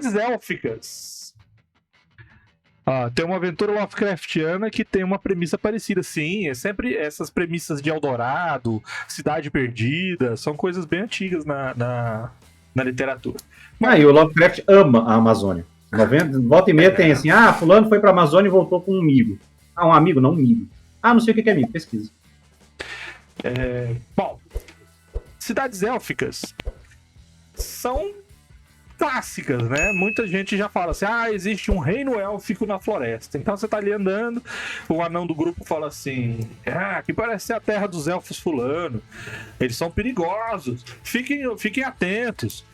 cidades élficas. Tem uma aventura Lovecraftiana que tem uma premissa parecida, sim. É sempre essas premissas de Eldorado, Cidade Perdida, são coisas bem antigas na literatura. E o Lovecraft ama a Amazônia. Volta e meia tem assim, fulano foi pra Amazônia e voltou com um amigo. Um amigo, não um amigo. Não sei o que é amigo, pesquisa. Bom, cidades élficas são clássicas, né? Muita gente já fala assim, existe um reino élfico na floresta. Então você tá ali andando, o anão do grupo fala assim, que parece ser a terra dos elfos fulano. Eles são perigosos, fiquem atentos.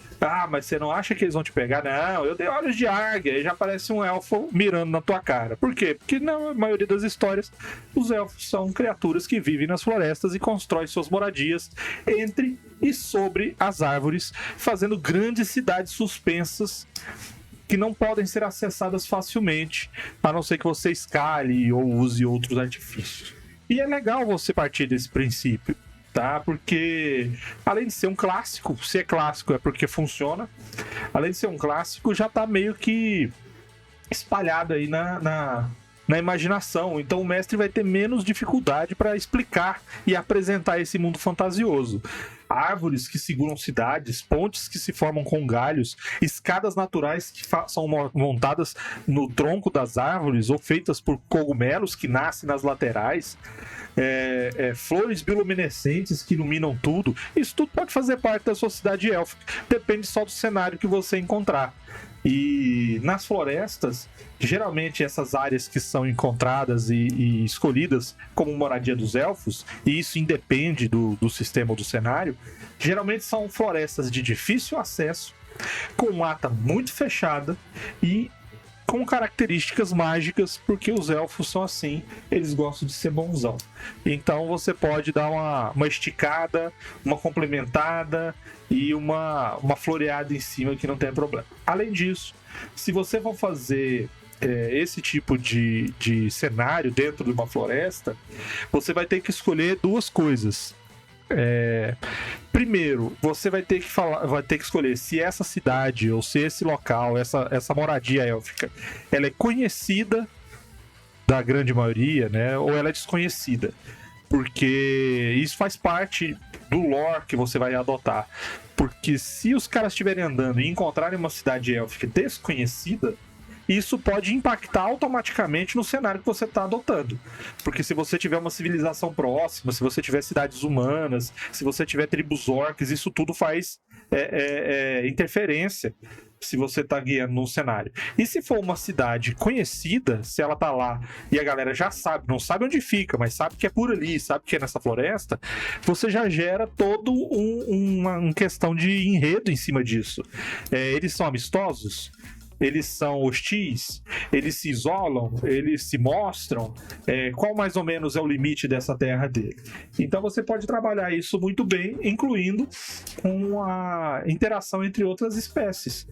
Mas você não acha que eles vão te pegar? Não, eu dei olhos de águia, e já aparece um elfo mirando na tua cara. Por quê? Porque na maioria das histórias, os elfos são criaturas que vivem nas florestas e constroem suas moradias entre e sobre as árvores, fazendo grandes cidades suspensas que não podem ser acessadas facilmente, a não ser que você escale ou use outros artifícios. E é legal você partir desse princípio, tá? Porque além de ser um clássico, se é clássico é porque funciona, além de ser um clássico, já tá meio que espalhado aí na imaginação. Então o mestre vai ter menos dificuldade para explicar e apresentar esse mundo fantasioso. Árvores que seguram cidades, pontes que se formam com galhos, escadas naturais que são montadas no tronco das árvores ou feitas por cogumelos que nascem nas laterais, flores bioluminescentes que iluminam tudo. Isso tudo pode fazer parte da sua cidade élfica. Depende só do cenário que você encontrar. E nas florestas, geralmente essas áreas que são encontradas e escolhidas como moradia dos elfos, e isso independe do sistema ou do cenário, geralmente são florestas de difícil acesso, com mata muito fechada e com características mágicas, porque os elfos são assim, eles gostam de ser bonzão. Então você pode dar uma esticada, uma complementada e uma floreada em cima que não tem problema. Além disso, se você for fazer esse tipo de cenário dentro de uma floresta, você vai ter que escolher duas coisas. Primeiro, você vai ter que escolher se essa cidade ou se esse local, essa moradia élfica, ela é conhecida da grande maioria, né, ou ela é desconhecida, porque isso faz parte do lore que você vai adotar. Porque se os caras estiverem andando e encontrarem uma cidade élfica desconhecida, isso pode impactar automaticamente no cenário que você está adotando. Porque se você tiver uma civilização próxima, se você tiver cidades humanas, se você tiver tribos orcs, isso tudo faz interferência se você está guiando num cenário. E se for uma cidade conhecida, se ela tá lá e a galera já sabe, não sabe onde fica, mas sabe que é por ali, sabe que é nessa floresta, você já gera todo uma questão de enredo em cima disso. Eles são amistosos? Eles são hostis? Eles se isolam? Eles se mostram? Qual mais ou menos é o limite dessa terra dele? Então você pode trabalhar isso muito bem, incluindo com a interação entre outras espécies.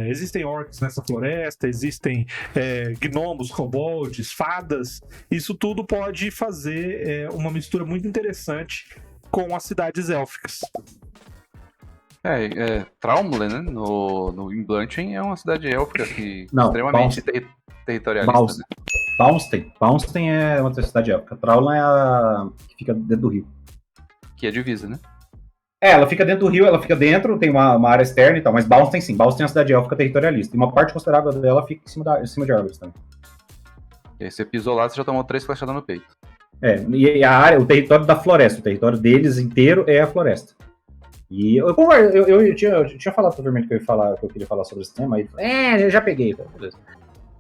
Existem orcs nessa floresta, existem gnomos, kobolds, fadas. Isso tudo pode fazer uma mistura muito interessante com as cidades élficas. Traumle, né? No Imblantien é uma cidade élfica que extremamente territorialista. Baunstein é outra cidade élfica. Traumle é a que fica dentro do rio. Que é divisa, né? Ela fica dentro do rio, ela fica dentro, tem uma área externa e tal, mas Baunstein sim, Baunstein é uma cidade élfica territorialista. E uma parte considerável dela fica em cima de árvores também. E aí você pisou lá, você já tomou 3 flechadas no peito. E a área, o território da floresta, o território deles inteiro é a floresta. E eu tinha falado pro Vermelho que eu queria falar sobre esse tema, e ele falou, eu já peguei, beleza.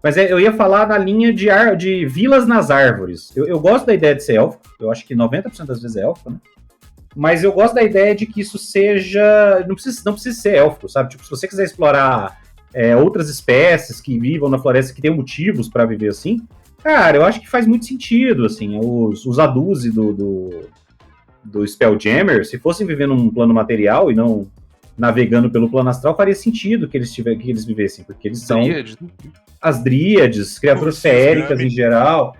Mas eu ia falar na linha de vilas nas árvores. Eu gosto da ideia de ser élfico, eu acho que 90% das vezes é élfico, né? Mas eu gosto da ideia de que isso seja... Não precisa ser élfico, sabe? Tipo, se você quiser explorar outras espécies que vivam na floresta, que tenham motivos para viver assim, cara, eu acho que faz muito sentido, assim, os Aduzi do Spelljammer, se fossem viver num plano material e não navegando pelo plano astral, faria sentido que eles vivessem, porque eles são as dríades, criaturas feéricas em geral.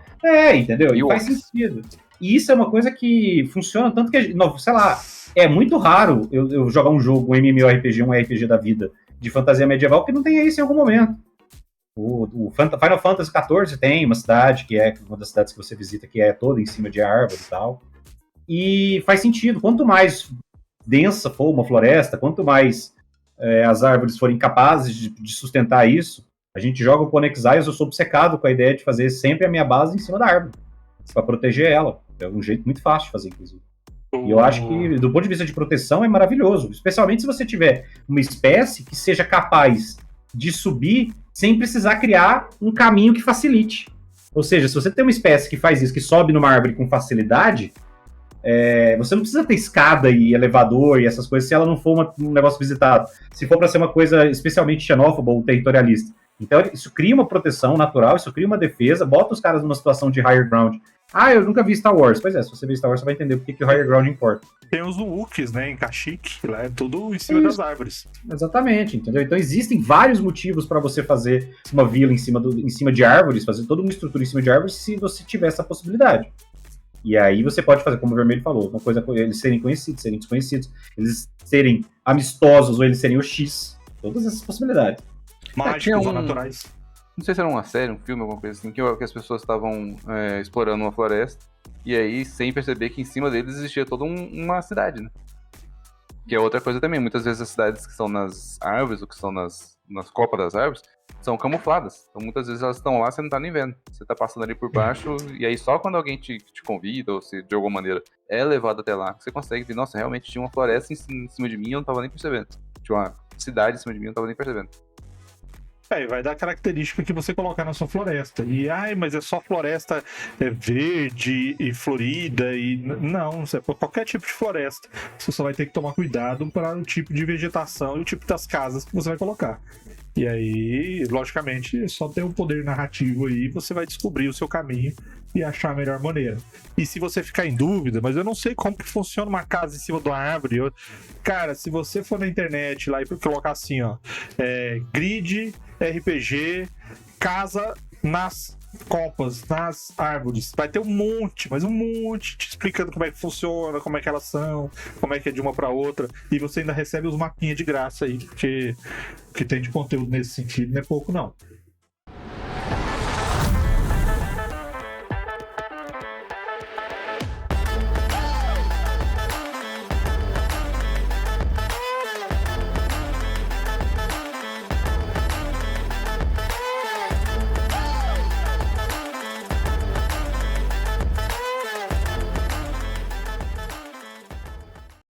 Entendeu? E faz sentido. E isso é uma coisa que funciona tanto que, sei lá, é muito raro eu jogar um jogo, um MMORPG, um RPG da vida, de fantasia medieval que não tenha isso em algum momento. O Final Fantasy XIV tem uma cidade, que é uma das cidades que você visita, que é toda em cima de árvore e tal. E faz sentido. Quanto mais densa for uma floresta, quanto mais as árvores forem capazes de sustentar isso, a gente joga o Pony Exiles, eu sou obcecado com a ideia de fazer sempre a minha base em cima da árvore, para proteger ela. É um jeito muito fácil de fazer, inclusive. E eu acho que, do ponto de vista de proteção, é maravilhoso. Especialmente se você tiver uma espécie que seja capaz de subir sem precisar criar um caminho que facilite. Ou seja, se você tem uma espécie que faz isso, que sobe numa árvore com facilidade, você não precisa ter escada e elevador e essas coisas se ela não for um negócio visitado. Se for para ser uma coisa especialmente xenófoba ou territorialista. Então, isso cria uma proteção natural, isso cria uma defesa, bota os caras numa situação de higher ground. Ah, eu nunca vi Star Wars. Pois é, se você ver Star Wars, você vai entender porque que o higher ground importa. Tem os Wookiees, né, em Kashyyyk, lá é tudo em cima das árvores. Exatamente, entendeu? Então existem vários motivos para você fazer uma vila em cima de árvores, fazer toda uma estrutura em cima de árvores, se você tiver essa possibilidade. E aí você pode fazer, como o Vermelho falou, uma coisa, eles serem conhecidos, serem desconhecidos, eles serem amistosos ou eles serem OX, todas essas possibilidades. Mágicos ou naturais. Não sei se era uma série, um filme, alguma coisa assim, que as pessoas estavam explorando uma floresta, e aí, sem perceber que em cima deles existia toda uma cidade, né? Que é outra coisa também, muitas vezes as cidades que estão nas árvores, ou que estão nas copas das árvores, são camufladas. Então, muitas vezes elas estão lá, você não tá nem vendo. Você tá passando ali por baixo, e aí só quando alguém te convida, ou se de alguma maneira é levado até lá, você consegue ver, nossa, realmente tinha uma floresta em cima de mim e eu não tava nem percebendo. Tinha uma cidade em cima de mim e eu não tava nem percebendo. Vai dar característica que você colocar na sua floresta. E, mas é só floresta verde e florida. Não, é qualquer tipo de floresta. Você só vai ter que tomar cuidado para o tipo de vegetação e o tipo das casas que você vai colocar. E aí, logicamente, só ter um poder narrativo aí, você vai descobrir o seu caminho e achar a melhor maneira. E se você ficar em dúvida, mas eu não sei como que funciona uma casa em cima de uma árvore. Cara, se você for na internet lá e colocar assim, ó, grid, RPG, casa nas copas, nas árvores, vai ter um monte, mas um monte te explicando como é que funciona, como é que elas são, como é que é de uma para outra, e você ainda recebe os mapinhas de graça aí, porque o que tem de conteúdo nesse sentido não é pouco não.